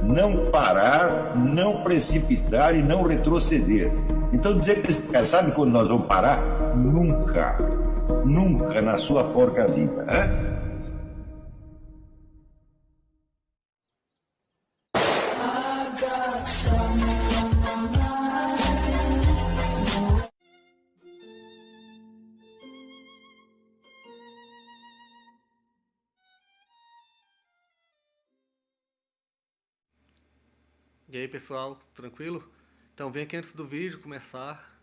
não parar, não precipitar e não retroceder. Então dizer para esse cara, sabe quando nós vamos parar? Nunca. Nunca na sua porca vida. Né? E aí pessoal, tranquilo? Então vem aqui antes do vídeo começar,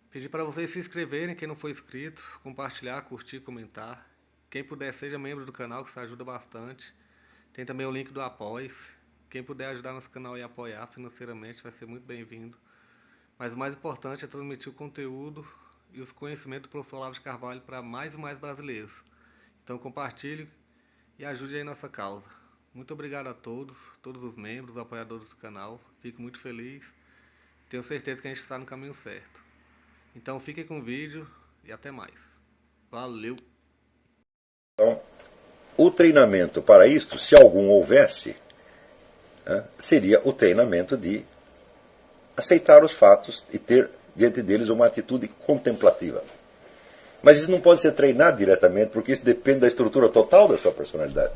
pedir para vocês se inscreverem, quem não for inscrito, compartilhar, curtir, comentar. Quem puder seja membro do canal, que isso ajuda bastante. Tem também o link do Apoia-se. Quem puder ajudar nosso canal e apoiar financeiramente vai ser muito bem-vindo. Mas o mais importante é transmitir o conteúdo e os conhecimentos do professor Olavo de Carvalho para mais e mais brasileiros. Então compartilhe e ajude aí nossa causa. Muito obrigado a todos os membros, apoiadores do canal. Fico muito feliz. Tenho certeza que a gente está no caminho certo. Então fiquem com o vídeo e até mais. Valeu! Então, o treinamento para isto, se algum houvesse, seria o treinamento de aceitar os fatos e ter diante deles uma atitude contemplativa. Mas isso não pode ser treinado diretamente, porque isso depende da estrutura total da sua personalidade.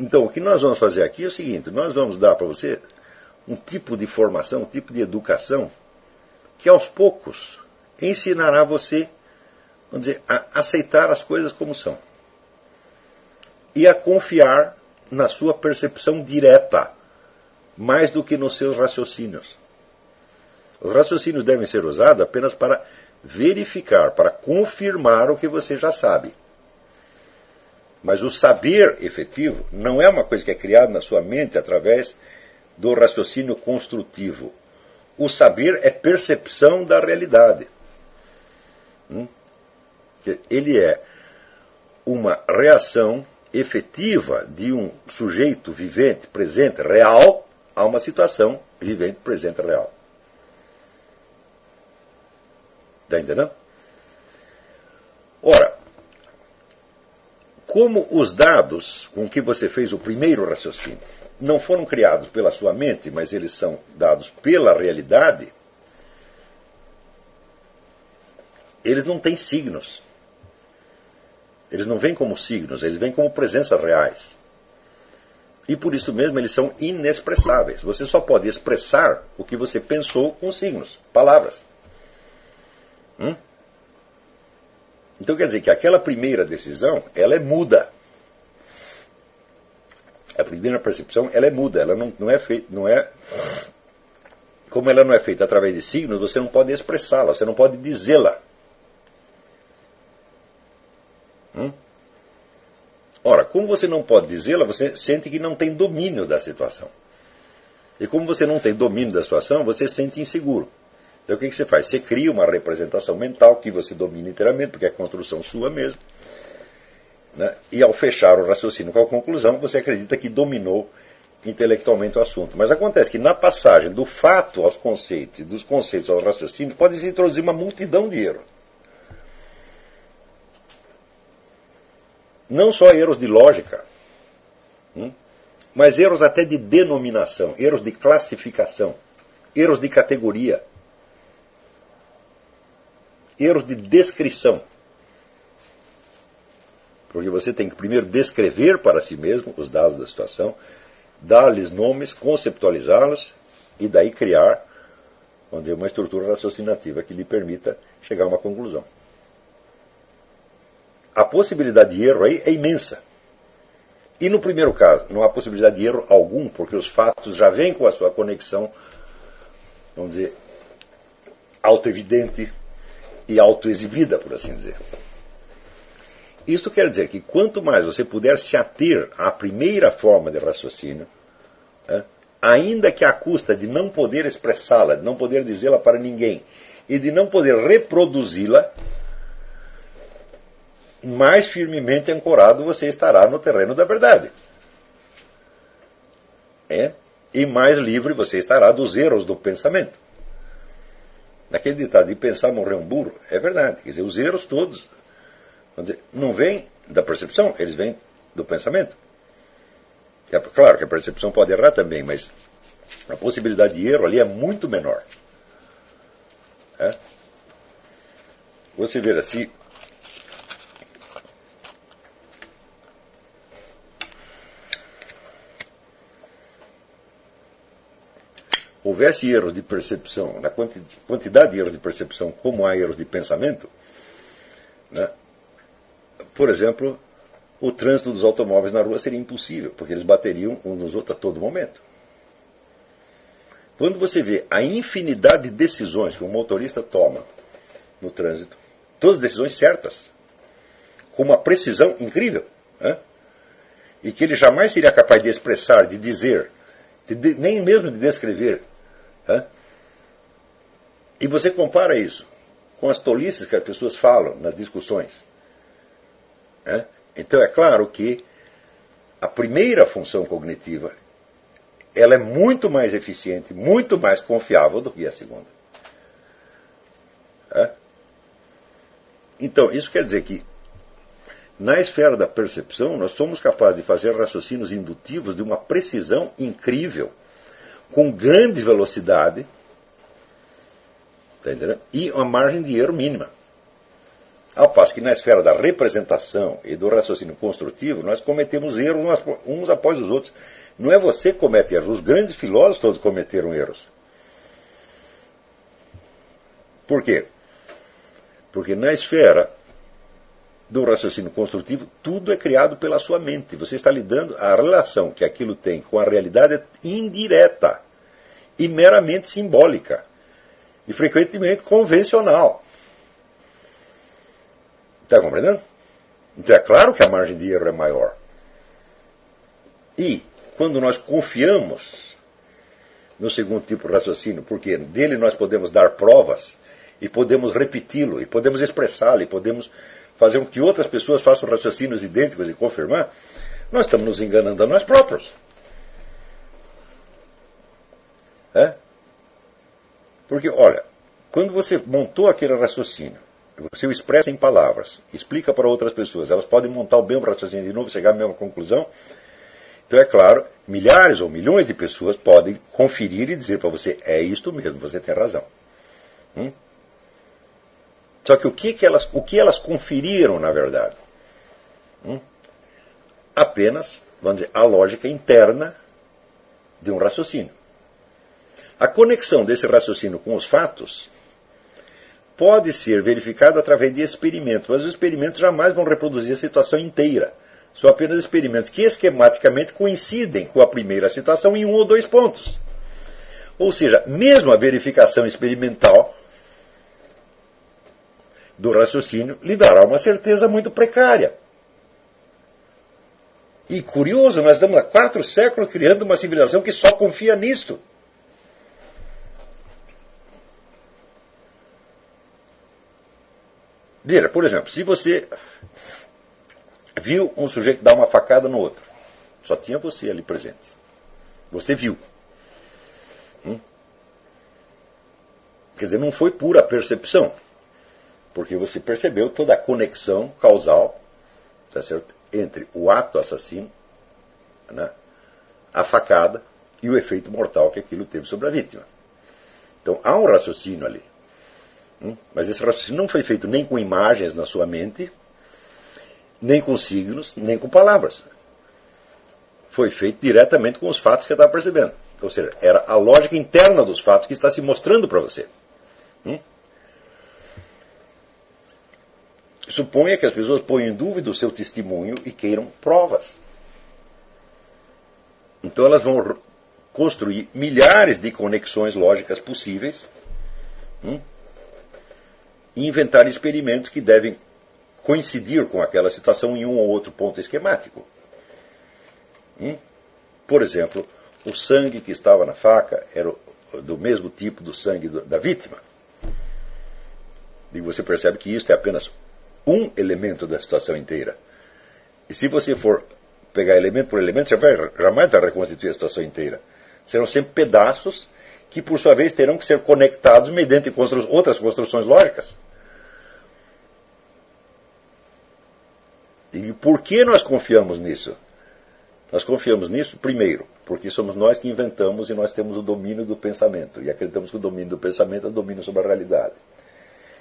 Então, o que nós vamos fazer aqui é o seguinte: nós vamos dar para você um tipo de formação, um tipo de educação que aos poucos ensinará você, vamos dizer, a aceitar as coisas como são e a confiar na sua percepção direta, mais do que nos seus raciocínios. Os raciocínios devem ser usados apenas para verificar, para confirmar o que você já sabe. Mas o saber efetivo não é uma coisa que é criada na sua mente através do raciocínio construtivo. O saber é percepção da realidade. Ele é uma reação efetiva de um sujeito vivente, presente, real, a uma situação vivente, presente, real. Está entendendo? Ora, como os dados com que você fez o primeiro raciocínio não foram criados pela sua mente, mas eles são dados pela realidade, eles não têm signos. Eles não vêm como signos, eles vêm como presenças reais. E por isso mesmo eles são inexpressáveis. Você só pode expressar o que você pensou com signos, palavras. Então quer dizer que aquela primeira decisão, ela é muda. A primeira percepção, ela é muda, ela não é feita, como ela não é feita através de signos, você não pode expressá-la, você não pode dizê-la. Ora, como você não pode dizê-la, você sente que não tem domínio da situação. E como você não tem domínio da situação, você se sente inseguro. Então o que você faz? Você cria uma representação mental que você domina inteiramente, porque é construção sua mesmo. Né? E ao fechar o raciocínio com a conclusão, você acredita que dominou intelectualmente o assunto. Mas acontece que na passagem do fato aos conceitos e dos conceitos ao raciocínio, pode se introduzir uma multidão de erros. Não só erros de lógica, mas erros até de denominação, erros de classificação, erros de categoria, erros de descrição. Porque você tem que primeiro descrever para si mesmo os dados da situação, dar-lhes nomes, conceptualizá-los e daí criar, vamos dizer, uma estrutura raciocinativa que lhe permita chegar a uma conclusão. A possibilidade de erro aí é imensa. E no primeiro caso, não há possibilidade de erro algum, porque os fatos já vêm com a sua conexão, vamos dizer, autoevidente e autoexibida, por assim dizer. Isto quer dizer que quanto mais você puder se ater à primeira forma de raciocínio, ainda que à custa de não poder expressá-la, de não poder dizê-la para ninguém, e de não poder reproduzi-la, mais firmemente ancorado você estará no terreno da verdade. E mais livre você estará dos erros do pensamento. Naquele ditado de pensar morrer um burro, é verdade. Quer dizer, os erros todos, vamos dizer, não vêm da percepção, eles vêm do pensamento. Claro que a percepção pode errar também, mas a possibilidade de erro ali é muito menor. Você vê assim, houvesse erros de percepção, na quantidade de erros de percepção como há erros de pensamento, né? Por exemplo, o trânsito dos automóveis na rua seria impossível, porque eles bateriam uns nos outros a todo momento. Quando você vê a infinidade de decisões que um motorista toma no trânsito, todas decisões certas, com uma precisão incrível, né? E que ele jamais seria capaz de expressar, de dizer, nem mesmo de descrever. E você compara isso com as tolices que as pessoas falam nas discussões. Então é claro que a primeira função cognitiva ela é muito mais eficiente, muito mais confiável do que a segunda. Então isso quer dizer que na esfera da percepção nós somos capazes de fazer raciocínios indutivos de uma precisão incrível, com grande velocidade, tá entendendo? E uma margem de erro mínima. Ao passo que na esfera da representação e do raciocínio construtivo, nós cometemos erros uns após os outros. Não é você que comete erros, os grandes filósofos todos cometeram erros. Por quê? Porque na esfera do raciocínio construtivo, tudo é criado pela sua mente. Você está lidando, a relação que aquilo tem com a realidade é indireta e meramente simbólica. E frequentemente convencional. Está compreendendo? Então é claro que a margem de erro é maior. E quando nós confiamos no segundo tipo de raciocínio, porque dele nós podemos dar provas, e podemos repeti-lo, e podemos expressá-lo, e podemos fazer com que outras pessoas façam raciocínios idênticos e confirmar, nós estamos nos enganando a nós próprios. Porque, olha, quando você montou aquele raciocínio, você o expressa em palavras, explica para outras pessoas, elas podem montar o mesmo raciocínio de novo, chegar à mesma conclusão. Então, é claro, milhares ou milhões de pessoas podem conferir e dizer para você, é isto mesmo, você tem razão. Só que o que elas conferiram, na verdade? Apenas, vamos dizer, a lógica interna de um raciocínio. A conexão desse raciocínio com os fatos pode ser verificada através de experimentos, mas os experimentos jamais vão reproduzir a situação inteira. São apenas experimentos que esquematicamente coincidem com a primeira situação em um ou dois pontos. Ou seja, mesmo a verificação experimental do raciocínio lhe dará uma certeza muito precária. E curioso, nós estamos há 4 séculos criando uma civilização que só confia nisto. Veja, por exemplo, se você viu um sujeito dar uma facada no outro, só tinha você ali presente. Você viu. Quer dizer, não foi pura percepção, porque você percebeu toda a conexão causal, tá certo, entre o ato assassino, né, a facada e o efeito mortal que aquilo teve sobre a vítima. Então há um raciocínio ali. Mas esse raciocínio não foi feito nem com imagens na sua mente, nem com signos, nem com palavras. Foi feito diretamente com os fatos que você estava percebendo. Ou seja, era a lógica interna dos fatos que está se mostrando para você. Suponha que as pessoas ponham em dúvida o seu testemunho e queiram provas. Então elas vão construir milhares de conexões lógicas possíveis e inventar experimentos que devem coincidir com aquela situação em um ou outro ponto esquemático. Por exemplo, o sangue que estava na faca era do mesmo tipo do sangue da vítima. E você percebe que isso é apenas um elemento da situação inteira. E se você for pegar elemento por elemento, você jamais vai reconstituir a situação inteira. Serão sempre pedaços que, por sua vez, terão que ser conectados mediante outras construções lógicas. E por que nós confiamos nisso? Nós confiamos nisso, primeiro, porque somos nós que inventamos e nós temos o domínio do pensamento. E acreditamos que o domínio do pensamento é o domínio sobre a realidade.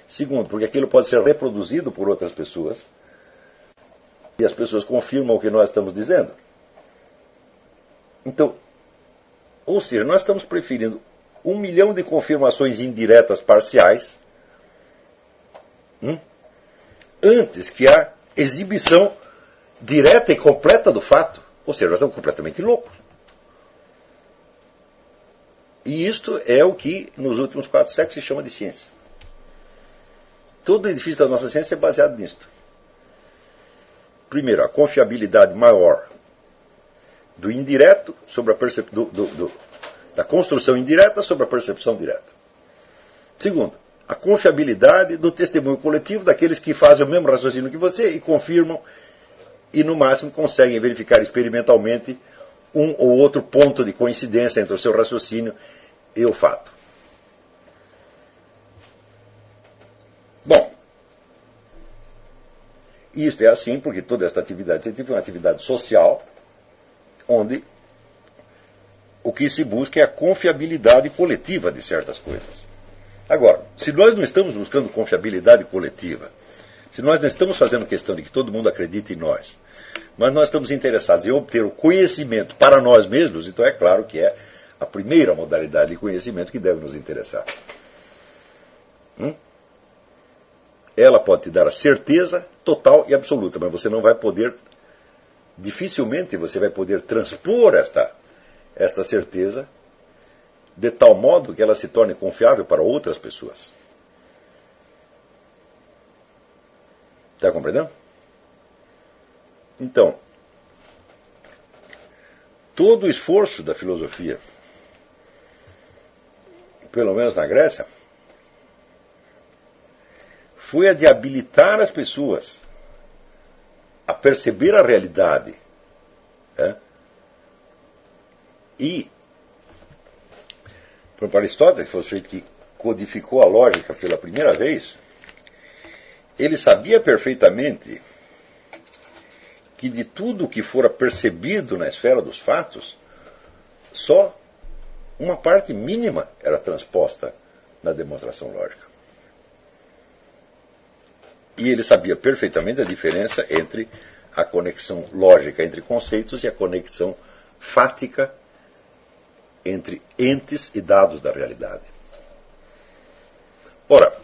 Segundo, porque aquilo pode ser reproduzido por outras pessoas e as pessoas confirmam o que nós estamos dizendo. Então, ou seja, nós estamos preferindo 1 milhão de confirmações indiretas parciais antes que a exibição direta e completa do fato. Ou seja, nós estamos completamente loucos. E isto é o que nos últimos 4 séculos se chama de ciência. Todo o edifício da nossa ciência é baseado nisto. Primeiro, a confiabilidade maior do indireto sobre a da construção indireta sobre a percepção direta. Segundo, a confiabilidade do testemunho coletivo daqueles que fazem o mesmo raciocínio que você e confirmam e, no máximo, conseguem verificar experimentalmente um ou outro ponto de coincidência entre o seu raciocínio e o fato. Bom, isto é assim porque toda esta atividade científica é uma atividade social onde o que se busca é a confiabilidade coletiva de certas coisas. Agora, se nós não estamos buscando confiabilidade coletiva, se nós não estamos fazendo questão de que todo mundo acredite em nós, mas nós estamos interessados em obter o conhecimento para nós mesmos, então é claro que é a primeira modalidade de conhecimento que deve nos interessar. Ela pode te dar a certeza total e absoluta, mas você não vai poder, dificilmente você vai poder transpor esta certeza de tal modo que ela se torne confiável para outras pessoas. Está compreendendo? Então, todo o esforço da filosofia, pelo menos na Grécia, foi a de habilitar as pessoas a perceber a realidade. E, para Aristóteles, que foi o sujeito que codificou a lógica pela primeira vez, ele sabia perfeitamente que de tudo que fora percebido na esfera dos fatos, só uma parte mínima era transposta na demonstração lógica. E ele sabia perfeitamente a diferença entre a conexão lógica entre conceitos e a conexão fática entre entes e dados da realidade. Ora,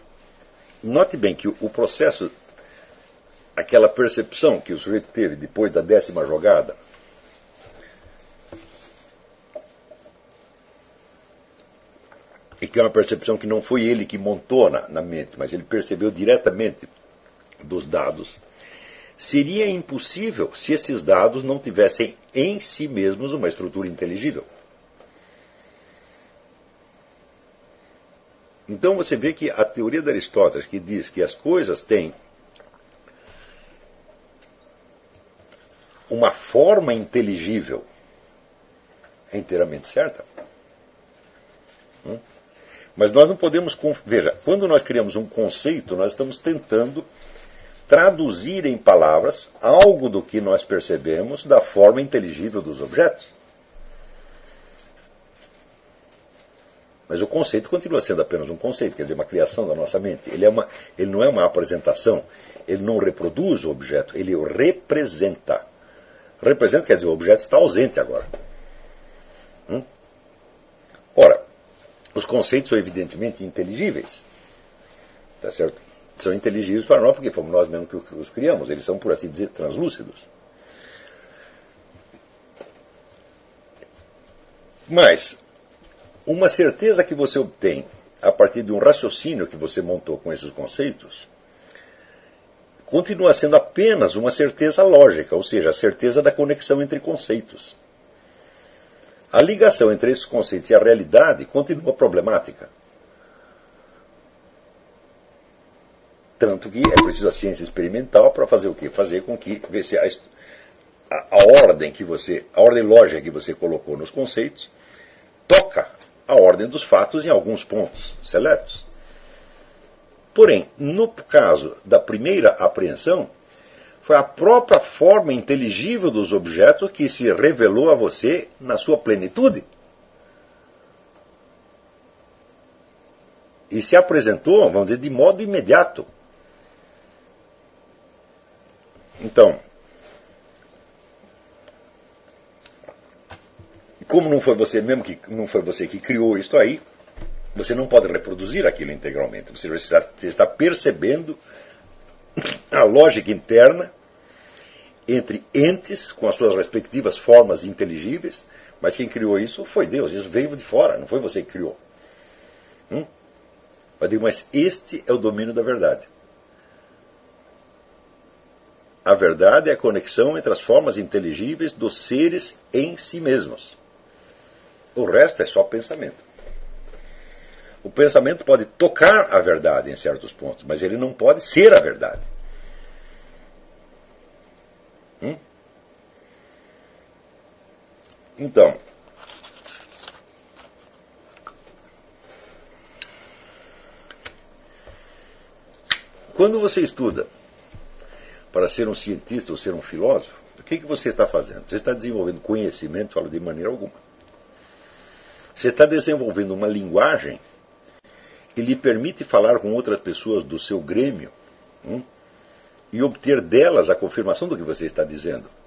note bem que o processo, aquela percepção que o sujeito teve depois da 10ª jogada, e que é uma percepção que não foi ele que montou na mente, mas ele percebeu diretamente dos dados, seria impossível se esses dados não tivessem em si mesmos uma estrutura inteligível. Então você vê que a teoria de Aristóteles, que diz que as coisas têm uma forma inteligível, é inteiramente certa. Mas nós não podemos... Veja, quando nós criamos um conceito, nós estamos tentando traduzir em palavras algo do que nós percebemos da forma inteligível dos objetos. Mas o conceito continua sendo apenas um conceito, quer dizer, uma criação da nossa mente. Ele não é uma apresentação, ele não reproduz o objeto, ele o representa. Representa quer dizer, o objeto está ausente agora. Ora, os conceitos são evidentemente inteligíveis. Tá certo? São inteligíveis para nós porque fomos nós mesmos que os criamos. Eles são, por assim dizer, translúcidos. Mas uma certeza que você obtém a partir de um raciocínio que você montou com esses conceitos continua sendo apenas uma certeza lógica, ou seja, a certeza da conexão entre conceitos. A ligação entre esses conceitos e a realidade continua problemática. Tanto que é preciso a ciência experimental para fazer o quê? Fazer com que ver se a ordem lógica que você colocou nos conceitos toca a ordem dos fatos em alguns pontos seletos. Porém, no caso da primeira apreensão, Foi a própria forma inteligível dos objetos que se revelou a você na sua plenitude. E se apresentou, vamos dizer, de modo imediato. Então, como não foi você mesmo não foi você que criou isso aí, você não pode reproduzir aquilo integralmente. Você está percebendo a lógica interna entre entes com as suas respectivas formas inteligíveis, mas quem criou isso foi Deus. Isso veio de fora, não foi você que criou. Eu digo, mas este é o domínio da verdade. A verdade é a conexão entre as formas inteligíveis dos seres em si mesmos. O resto é só pensamento. O pensamento pode tocar a verdade em certos pontos, mas ele não pode ser a verdade. Então, quando você estuda para ser um cientista ou ser um filósofo, o que você está fazendo? Você está desenvolvendo conhecimento de maneira alguma. Você está desenvolvendo uma linguagem que lhe permite falar com outras pessoas do seu grêmio e obter delas a confirmação do que você está dizendo.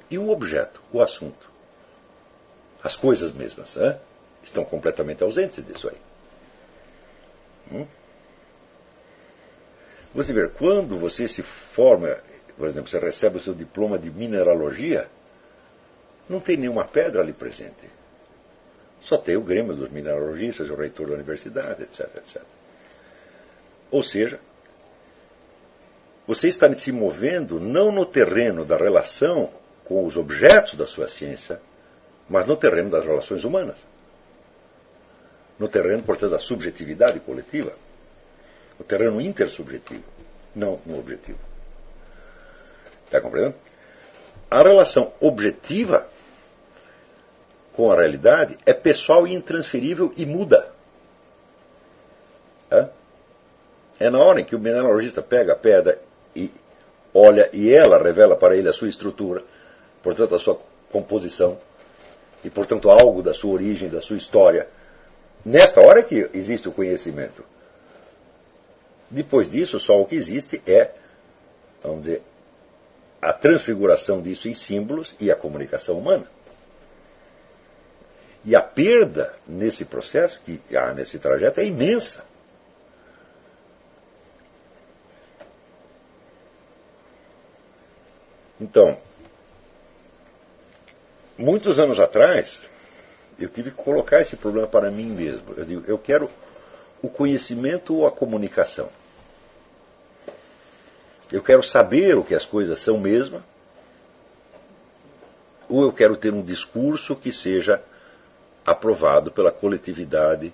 E o objeto, o assunto, as coisas mesmas, estão completamente ausentes disso aí. Você vê, quando você se forma, por exemplo, você recebe o seu diploma de mineralogia, não tem nenhuma pedra ali presente. Só tem o grêmio dos mineralogistas, o reitor da universidade, etc, etc. Ou seja, você está se movendo não no terreno da relação com os objetos da sua ciência, mas no terreno das relações humanas. No terreno, portanto, da subjetividade coletiva. O terreno intersubjetivo, não no objetivo. Está compreendendo? A relação objetiva com a realidade é pessoal e intransferível e muda. É na hora em que o mineralogista pega a pedra e olha e ela revela para ele a sua estrutura, portanto a sua composição e portanto algo da sua origem, da sua história. Nesta hora que existe o conhecimento. Depois disso, só o que existe é, vamos dizer, a transfiguração disso em símbolos e a comunicação humana. E a perda nesse processo, que há nesse trajeto, é imensa. Então, muitos anos atrás, eu tive que colocar esse problema para mim mesmo. Eu digo, eu quero o conhecimento ou a comunicação. Eu quero saber o que as coisas são mesmo, ou eu quero ter um discurso que seja aprovado pela coletividade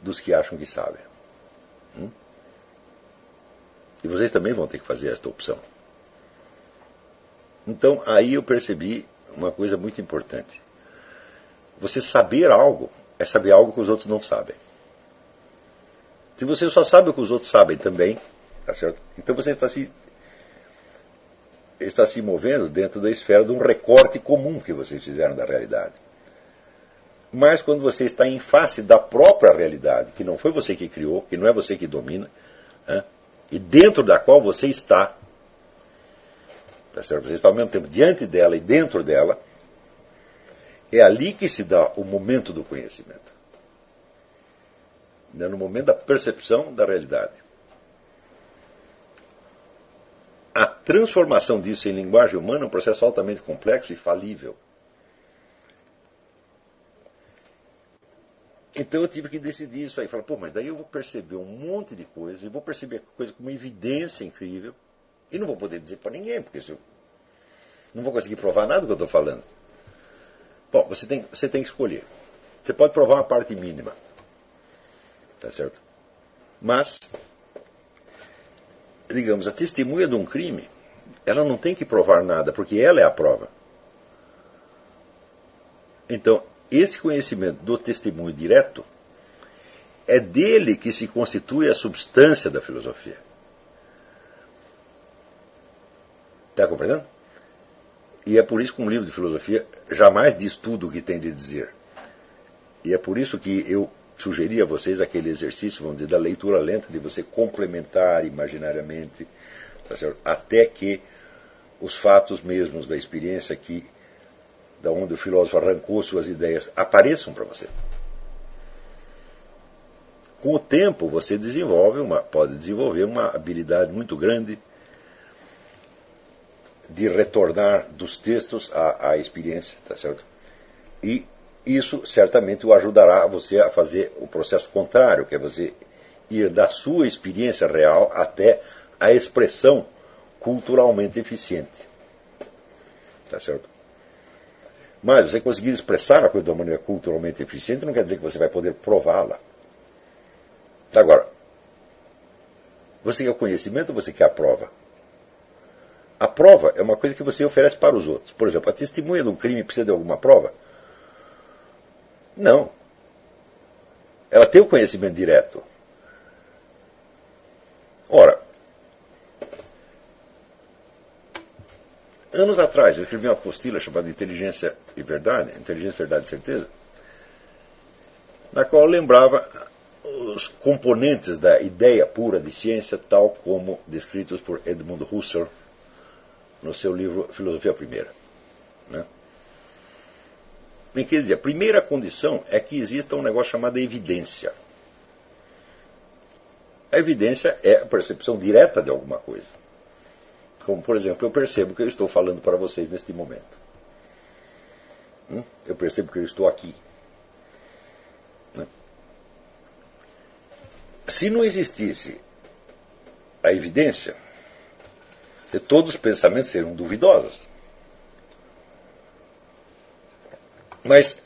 dos que acham que sabem. E vocês também vão ter que fazer esta opção. Então, aí eu percebi uma coisa muito importante. Você saber algo é saber algo que os outros não sabem. Se você só sabe o que os outros sabem também, tá certo? Então você está se movendo dentro da esfera de um recorte comum que vocês fizeram da realidade. Mas quando você está em face da própria realidade, que não foi você que criou, que não é você que domina, e dentro da qual você está, tá certo? Você está ao mesmo tempo diante dela e dentro dela, é ali que se dá o momento do conhecimento. No momento da percepção da realidade. A transformação disso em linguagem humana é um processo altamente complexo e falível. Então eu tive que decidir isso aí. Falar, mas daí eu vou perceber um monte de coisas, e vou perceber coisa com uma evidência incrível, e não vou poder dizer para ninguém, porque eu não vou conseguir provar nada do que eu estou falando. Bom, você tem que escolher. Você pode provar uma parte mínima. Tá certo? Mas, digamos, a testemunha de um crime, ela não tem que provar nada, porque ela é a prova. Então, esse conhecimento do testemunho direto é dele que se constitui a substância da filosofia. Está compreendendo? E é por isso que um livro de filosofia jamais diz tudo o que tem de dizer. E é por isso que eu sugeri a vocês aquele exercício, vamos dizer, da leitura lenta, de você complementar imaginariamente, tá certo? Até que os fatos mesmos da experiência da onde o filósofo arrancou suas ideias apareçam para você. Com o tempo você pode desenvolver uma habilidade muito grande de retornar dos textos à experiência, tá certo? E isso certamente o ajudará a você a fazer o processo contrário, que é você ir da sua experiência real até a expressão culturalmente eficiente. Tá certo? Mas você conseguir expressar a coisa de uma maneira culturalmente eficiente não quer dizer que você vai poder prová-la. Agora, você quer o conhecimento ou você quer a prova? A prova é uma coisa que você oferece para os outros. Por exemplo, a testemunha de um crime precisa de alguma prova? Não. Ela tem o conhecimento direto. Ora, anos atrás eu escrevi uma apostila chamada Inteligência e Verdade, Inteligência, Verdade e Certeza, na qual eu lembrava os componentes da ideia pura de ciência, tal como descritos por Edmund Husserl no seu livro Filosofia Primeira. Né? Em que ele dizia, a primeira condição é que exista um negócio chamado evidência. A evidência é a percepção direta de alguma coisa. Como, por exemplo, eu percebo que eu estou falando para vocês neste momento. Eu percebo que eu estou aqui. Se não existisse a evidência, todos os pensamentos seriam duvidosos. Mas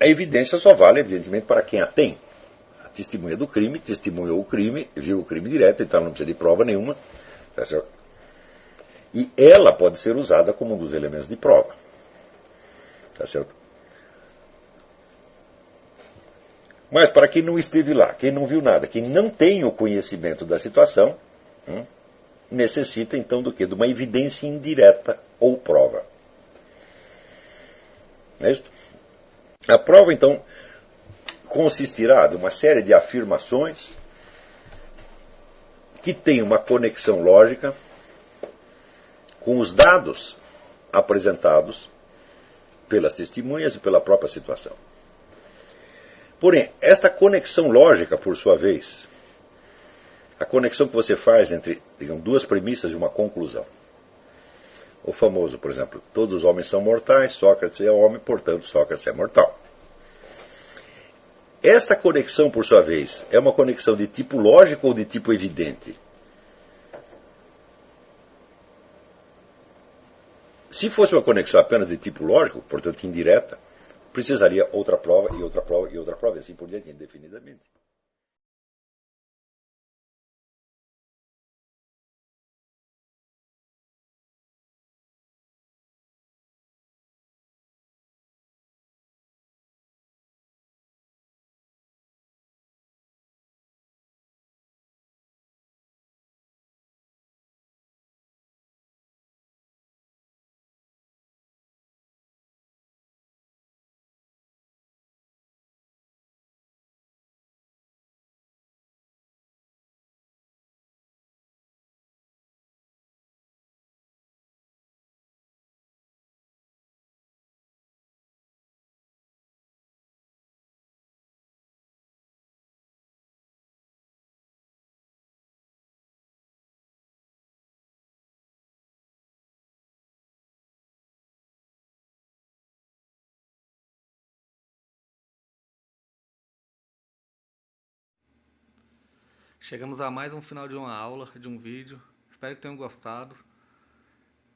a evidência só vale, evidentemente, para quem a tem. A testemunha do crime testemunhou o crime, viu o crime direto, então não precisa de prova nenhuma. Tá certo? E ela pode ser usada como um dos elementos de prova. Tá certo? Mas para quem não esteve lá, quem não viu nada, quem não tem o conhecimento da situação, necessita então do quê? De uma evidência indireta ou prova. Não é isso? A prova então consistirá de uma série de afirmações que têm uma conexão lógica com os dados apresentados pelas testemunhas e pela própria situação. Porém, esta conexão lógica, por sua vez, a conexão que você faz entre, digamos, duas premissas de uma conclusão. O famoso, por exemplo, todos os homens são mortais, Sócrates é homem, portanto Sócrates é mortal. Esta conexão, por sua vez, é uma conexão de tipo lógico ou de tipo evidente? Se fosse uma conexão apenas de tipo lógico, portanto indireta, precisaria outra prova e outra prova e outra prova, e assim por diante, indefinidamente. Chegamos a mais um final de uma aula, de um vídeo. Espero que tenham gostado.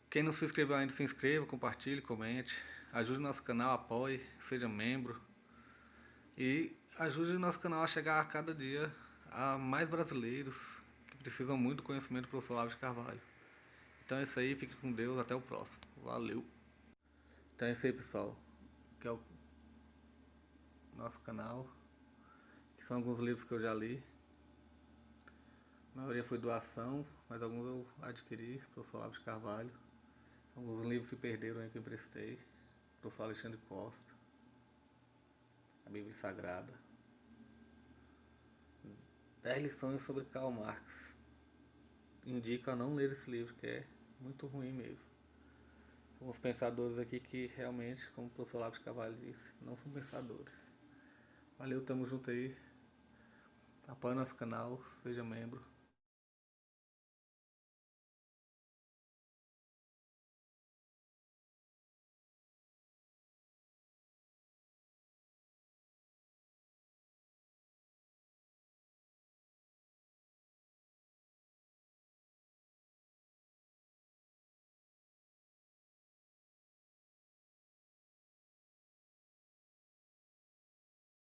Quem não se inscreveu ainda, se inscreva, compartilhe, comente. Ajude o nosso canal, apoie, seja membro. E ajude o nosso canal a chegar a cada dia a mais brasileiros que precisam muito do conhecimento do professor Olavo de Carvalho. Então é isso aí, fique com Deus, até o próximo. Valeu! Então é isso aí, pessoal. Que é o nosso canal. Que são alguns livros que eu já li. A maioria foi doação, mas alguns eu adquiri, professor Olavo de Carvalho. Alguns livros se perderam aí que eu emprestei, professor Alexandre Costa, a Bíblia Sagrada. 10 lições sobre Karl Marx. Indico a não ler esse livro, que é muito ruim mesmo. Alguns pensadores aqui que realmente, como o professor Olavo de Carvalho disse, não são pensadores. Valeu, tamo junto aí. Apoie nosso canal, seja membro.